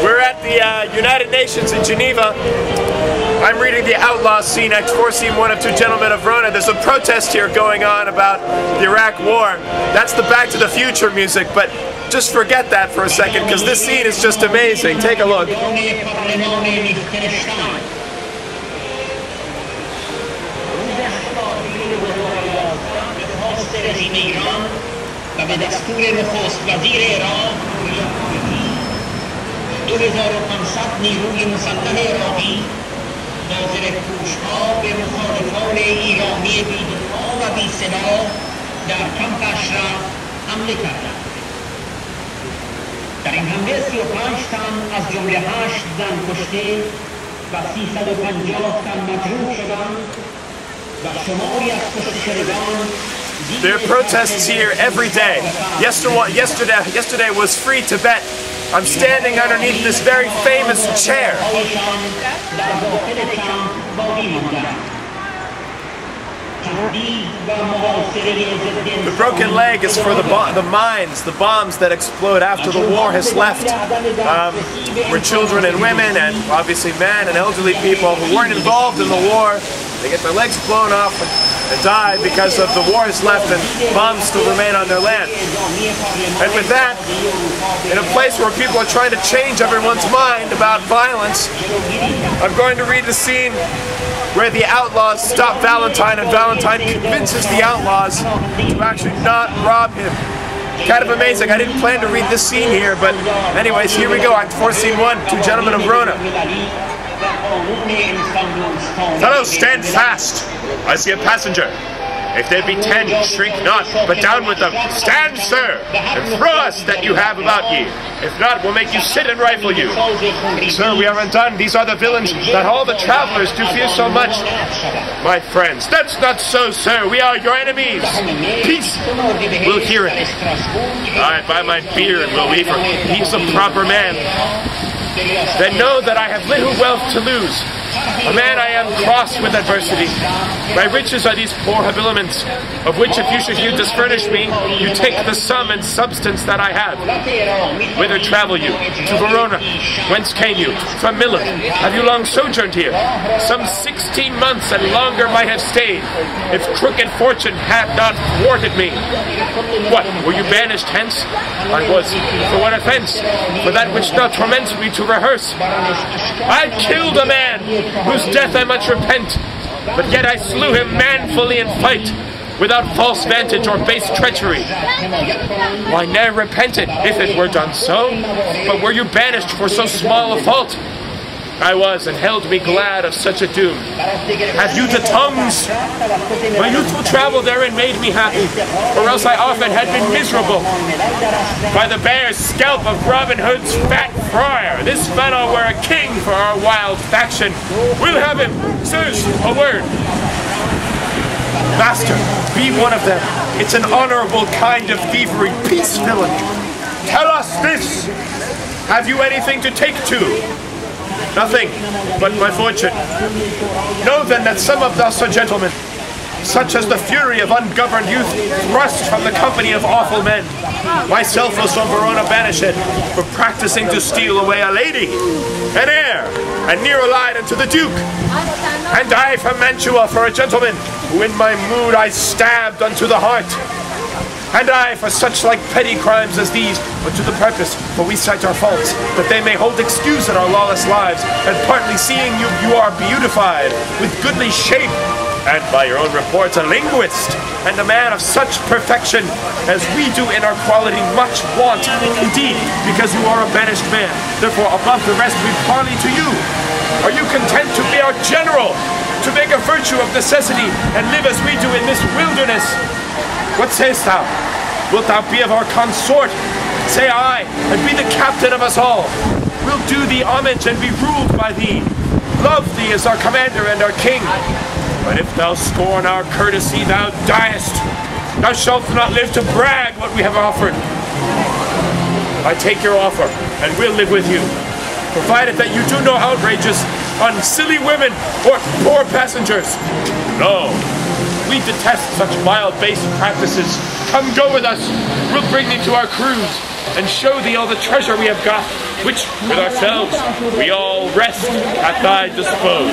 We're at the United Nations in Geneva. I'm reading the outlaw scene, Act 4, Scene 1 of Two Gentlemen of Verona. There's a protest here going on about the Iraq War. That's the Back to the Future music, but just forget that for a second, because this scene is just amazing. Take a look. در این حمله 35 تن از جمله 8 زن کشته و 350 تن مجروح شدند و شماری از کشته‌شدگان. There are protests here every day. Yesterday was free Tibet. I'm standing underneath this very famous chair. The broken leg is for the mines, the bombs that explode after the war has left. Where children and women and obviously men and elderly people who weren't involved in the war, they get their legs blown off and die because of the war has left and bombs still remain on their land. And with that, in a place where people are trying to change everyone's mind about violence, I'm going to read the scene where the outlaws stop Valentine and Valentine convinces the outlaws to actually not rob him. Kind of amazing. I didn't plan to read this scene here, but anyways, here we go. Act 4, Scene 1, Two Gentlemen of Verona. Fellows, stand fast! I see a passenger. If there be 10, shrink not, but down with them. Stand, sir, and throw us that you have about ye. If not, we'll make you sit and rifle you. Sir, we are undone. These are the villains that all the travelers do fear so much. My friends, that's not so, sir. We are your enemies. Peace. We'll hear it. I, by my beard, will weaver. He's a proper man. Then know that I have little wealth to lose. A man I am crossed with adversity. My riches are these poor habiliments, of which if you should here disfurnish me, you take the sum and substance that I have. Whither travel you? To Verona. Whence came you? From Milan. Have you long sojourned here? Some 16 months and longer might have stayed, if crooked fortune had not thwarted me. What, were you banished hence? I was. For what offense? For that which now torments me to rehearse. I killed a man, whose death I much repent, but yet I slew him manfully in fight, without false vantage or base treachery. Why ne'er repented, if it were done so? But were you banished for so small a fault? I was, and held me glad of such a doom. Have you the tongues? My youthful travel therein made me happy, or else I often had been miserable. By the bare scalp of Robin Hood's fat friar, this fellow were a king for our wild faction. We'll have him. Sirs, a word. Master, be one of them. It's an honorable kind of thievery. Peace, villain. Tell us this. Have you anything to take to? Nothing but my fortune. Know then that some of us are gentlemen, such as the fury of ungoverned youth, thrust from the company of awful men. Myself was from Verona banished for practicing to steal away a lady, an heir, and near allied unto the Duke. And I from Mantua for a gentleman, who in my mood I stabbed unto the heart. And I for such like petty crimes as these, but to the purpose, for we cite our faults, that they may hold excuse in our lawless lives, and partly seeing you are beautified, with goodly shape, and by your own reports a linguist, and a man of such perfection as we do in our quality much want, indeed, because you are a banished man. Therefore above the rest we parley to you. Are you content to be our general, to make a virtue of necessity, and live as we do in this wilderness? What sayest thou? Wilt thou be of our consort? Say aye, and be the captain of us all. We'll do thee homage and be ruled by thee. love thee as our commander and our king. But if thou scorn our courtesy, thou diest. Thou shalt not live to brag what we have offered. I take your offer, and will live with you, provided that you do no outrages on silly women or poor passengers. No, we detest such vile, base practices. Come go with us. We'll bring thee to our cruise, and show thee all the treasure we have got, which, with ourselves, we all rest at thy dispose.